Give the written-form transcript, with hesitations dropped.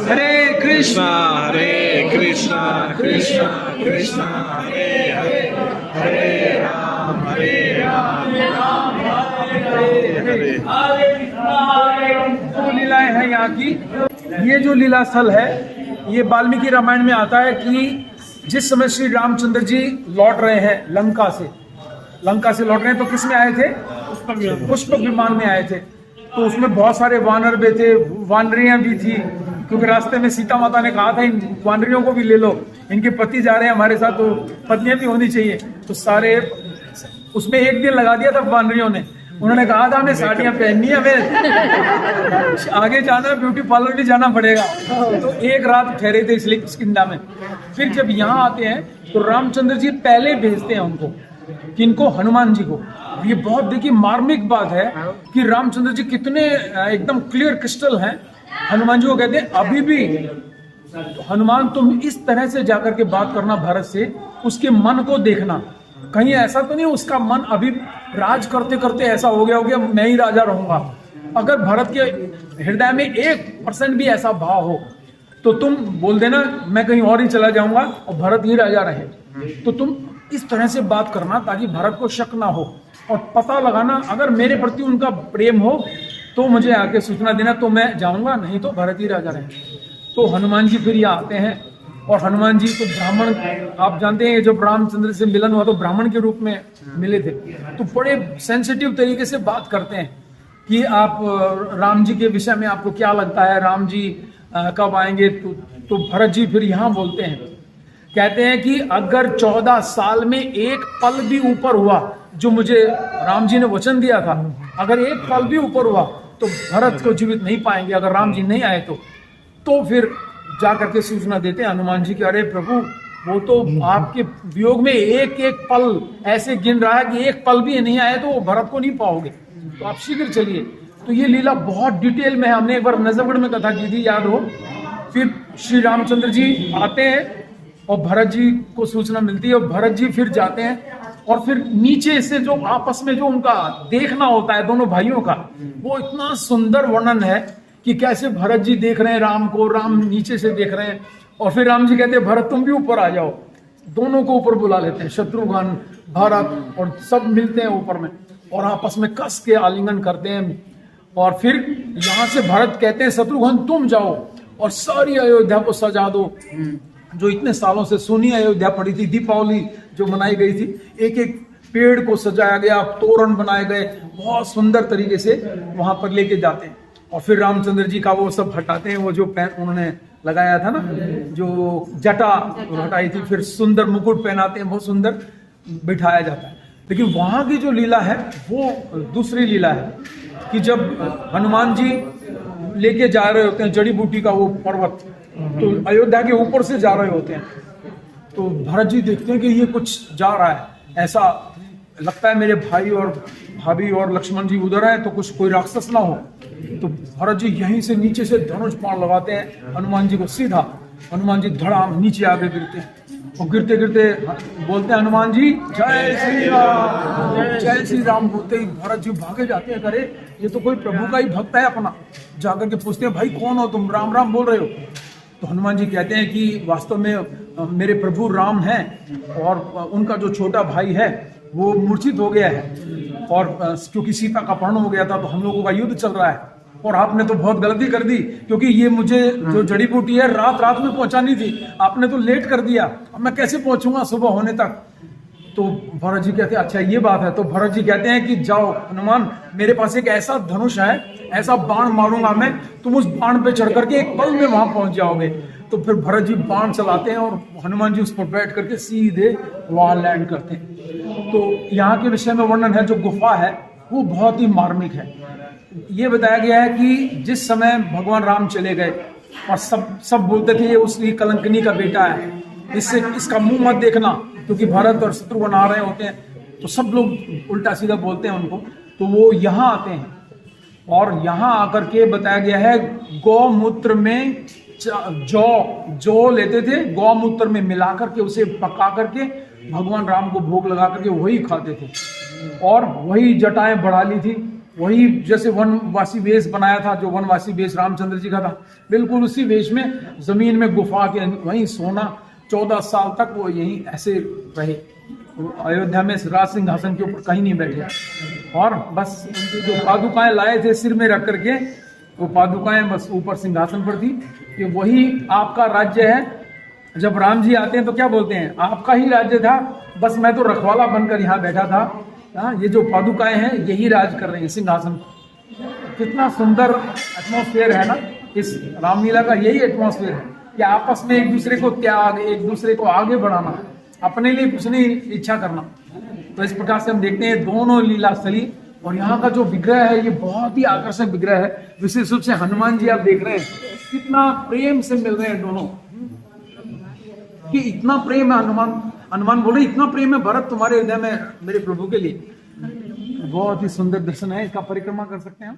हरे कृष्णा कृष्णा कृष्णा कृष्णा हरे हरे हरे राम राम हरे जो लीलाएं हैं यहाँ की, ये जो लीला स्थल है, ये वाल्मीकि रामायण में आता है कि जिस समय श्री रामचंद्र जी लौट रहे हैं लंका से लौट रहे हैं, तो किस में आए थे? पुष्पक विमान में आए थे। तो उसमें बहुत सारे वानर भी थे, वानरियां भी थी, क्योंकि रास्ते में सीता माता ने कहा था इन वानरियों को भी ले लो, इनके पति जा रहे हैं हमारे साथ, तो पत्नियां भी होनी चाहिए। तो सारे उसमें एक दिन लगा दिया था वानरियों ने। उन्होंने कहा था हमें साड़ियां पहननी है, हमें आगे जाना, ब्यूटी पार्लर भी जाना पड़ेगा। तो एक रात ठहरे थे इसलिए किष्किंधा में। फिर जब यहाँ आते हैं तो रामचंद्र जी पहले भेजते हैं उनको, किनको? हनुमान जी को। ये बहुत देखिए मार्मिक बात है कि रामचंद्र जी कितने एकदम क्लियर क्रिस्टल हैं। हनुमान जी को कहते हैं अभी भी तो हनुमान तुम इस तरह से जाकर के बात करना भारत से, उसके मन को देखना, कहीं ऐसा तो नहीं उसका मन अभी राज करते करते ऐसा हो गया मैं ही राजा रहूंगा। अगर भारत के हृदय में 1% भी ऐसा भाव हो तो तुम बोल देना मैं कहीं और ही चला जाऊंगा और भारत ही राजा रहे। तो तुम इस तरह से बात करना ताकि भारत को शक ना हो, और पता लगाना अगर मेरे प्रति उनका प्रेम हो तो मुझे आके सूचना देना, तो मैं जाऊंगा, नहीं तो भारत ही राजा रहे। तो हनुमान जी फिर यहाँ आते हैं, और हनुमान जी तो ब्राह्मण, आप जानते हैं जब रामचंद्र से मिलन हुआ तो ब्राह्मण के रूप में मिले थे, तो बड़े सेंसिटिव तरीके से बात करते हैं कि आप राम जी के विषय में आपको क्या लगता है, राम जी कब आएंगे। तो भरत जी फिर यहाँ बोलते हैं, कहते हैं कि अगर 14 साल में एक पल भी ऊपर हुआ, जो मुझे राम जी ने वचन दिया था, अगर एक पल भी ऊपर हुआ तो भरत को जीवित नहीं पाएंगे, अगर राम जी नहीं आए तो फिर जा करके सूचना देते हैं हनुमान जी के, अरे प्रभु वो तो आपके वियोग में एक एक पल ऐसे गिन रहा है कि एक पल भी नहीं आए तो भरत को नहीं पाओगे, तो आप शीघ्र चलिए। तो ये लीला बहुत डिटेल में, हमने एक बार नजफगढ़ में कथा की थी, याद हो। फिर श्री रामचंद्र जी आते हैं और भरत जी को सूचना मिलती है, और भरत जी फिर जाते हैं, और फिर नीचे से जो आपस में जो उनका देखना होता है दोनों भाइयों का, वो इतना सुंदर वर्णन है कि कैसे भरत जी देख रहे हैं राम को, राम नीचे से देख रहे हैं, और फिर राम जी कहते हैं भरत तुम भी ऊपर आ जाओ। दोनों को ऊपर बुला लेते हैं, शत्रुघ्न, भरत, और सब मिलते हैं ऊपर में और आपस में कस के आलिंगन करते हैं। और फिर यहाँ से भरत कहते हैं शत्रुघ्न तुम जाओ और सारी अयोध्या को सजा दो, जो इतने सालों से सुनी अयोध्या पड़ी थी, दीपावली जो मनाई गई थी, एक एक पेड़ को सजाया गया, तोरण बनाए गए, बहुत सुंदर तरीके से वहां पर लेके जाते हैं। और फिर रामचंद्र जी का वो सब हटाते हैं, वो जो उन्होंने लगाया था ना, जो जटा हटाई थी, फिर सुंदर मुकुट पहनाते हैं, बहुत सुंदर बिठाया जाता है। लेकिन वहां की जो लीला है वो दूसरी लीला है कि जब हनुमान जी लेके जा रहे होते हैं जड़ी बूटी का वो पर्वत, तो अयोध्या के ऊपर से जा रहे होते हैं, तो भरत जी देखते हैं कि ये कुछ जा रहा है, ऐसा लगता है मेरे भाई और भाभी और लक्ष्मण जी उधर है, तो कुछ कोई राक्षस ना हो। तो भरत जी यहीं से नीचे से धनुष बाण लगाते हैं हनुमान जी को सीधा, हनुमान जी धड़ाम नीचे आगे गिरते हैं, और गिरते गिरते बोलते हैं हनुमान जी जय श्री राम, जय श्री राम बोलते ही भरत जी भागे जाते हैं, करे ये तो कोई प्रभु का ही भक्त है अपना। जाकर के पूछते हैं भाई कौन हो तुम, राम राम बोल रहे हो। तो हनुमान जी कहते हैं कि वास्तव में मेरे प्रभु राम हैं, और उनका जो छोटा भाई है वो मूर्छित हो गया है, और क्योंकि सीता का अपहरण हो गया था तो हम लोगों का युद्ध चल रहा है, और आपने तो बहुत गलती कर दी, क्योंकि ये मुझे जो जड़ी बूटी है रात में पहुंचानी थी, आपने तो लेट कर दिया, अब मैं कैसे पहुंचूंगा सुबह होने तक। तो भरत जी कहते हैं अच्छा ये बात है। तो भरत जी कहते हैं कि जाओ हनुमान, मेरे पास एक ऐसा धनुष है, ऐसा बाण मारूंगा मैं, तुम उस बाण पे चढ़ करके एक पल में वहां पहुंच जाओगे। तो फिर भरत जी बाण चलाते हैं और हनुमान जी उस पर बैठ करके सीधे वहां लैंड करते हैं। तो यहाँ के विषय में वर्णन है, जो गुफा है वो बहुत ही मार्मिक है। ये बताया गया है कि जिस समय भगवान राम चले गए और सब बोलते थे ये उसकी कलंकनी का बेटा है, इसका मुंह मत देखना, क्योंकि भरत और शत्रुघ्न आ रहे होते हैं, तो सब लोग उल्टा सीधा बोलते हैं उनको। तो वो यहाँ आते हैं, और यहाँ आकर के बताया गया है गौमूत्र में जौ लेते थे, गौमूत्र में मिला करके उसे पका करके भगवान राम को भोग लगा करके वही खाते थे, और वही जटाएं बढ़ा ली थी, वही जैसे वनवासी वेश बनाया था, जो वनवासी वेश रामचंद्र जी का था, बिल्कुल उसी वेश में जमीन में गुफा के वहीं सोना 14 साल तक वो यहीं ऐसे रहे। अयोध्या में राज सिंहासन के ऊपर कहीं नहीं बैठे, और बस उनकी जो पादुकाएं लाए थे सिर में रख करके, वो पादुकाएं बस ऊपर सिंहासन पर थी कि वही आपका राज्य है। जब राम जी आते हैं तो क्या बोलते हैं, आपका ही राज्य था, बस मैं तो रखवाला बनकर यहाँ बैठा था। हाँ, ये जो पादुकाएं हैं यही राज कर रहे हैं सिंहासन। कितना सुंदर एटमॉस्फेयर है ना इस रामलीला का, यही एटमॉस्फेयर है कि आपस में एक दूसरे को त्याग, एक दूसरे को आगे बढ़ाना, अपने लिए कुछ नहीं इच्छा करना। तो इस प्रकार से हम देखते हैं दोनों लीला स्थली। और यहाँ का जो विग्रह है ये बहुत ही आकर्षक विग्रह है, विशेष रूप से हनुमान जी आप देख रहे हैं कितना प्रेम से मिल रहे हैं दोनों, कि इतना प्रेम है। हनुमान बोल रहे इतना प्रेम है भरत तुम्हारे हृदय में मेरे प्रभु के लिए। बहुत ही सुंदर दर्शन है, इसका परिक्रमा कर सकते हैं हम।